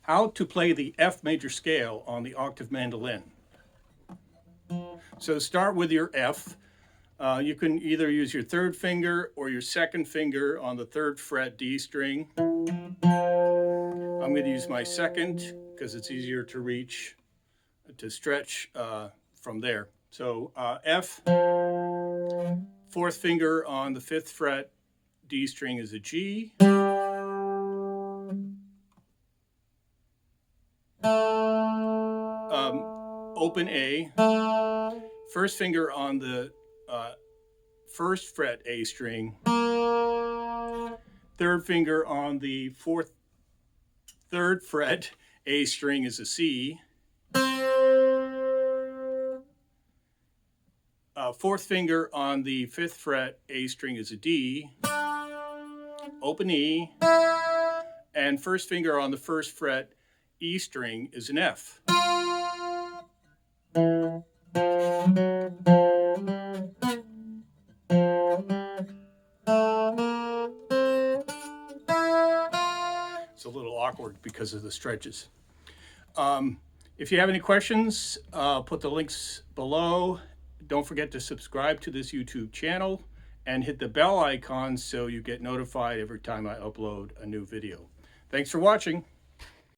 How to play the F major scale on the octave mandolin. So start with your F. You can either use your third finger or your second finger on the third fret D string. I'm going to use my second because it's easier to reach, to stretch from there. So F, fourth finger on the fifth fret, D string is a G. Open A, first finger on the first fret A string, third finger on the third fret A string is a C, fourth finger on the fifth fret A string is a D, open E, and first finger on the first fret E string is an F. It's a little awkward because of the stretches. If you have any questions, put the links below. Don't forget to subscribe to this YouTube channel and hit the bell icon so you get notified every time I upload a new video. Thanks for watching.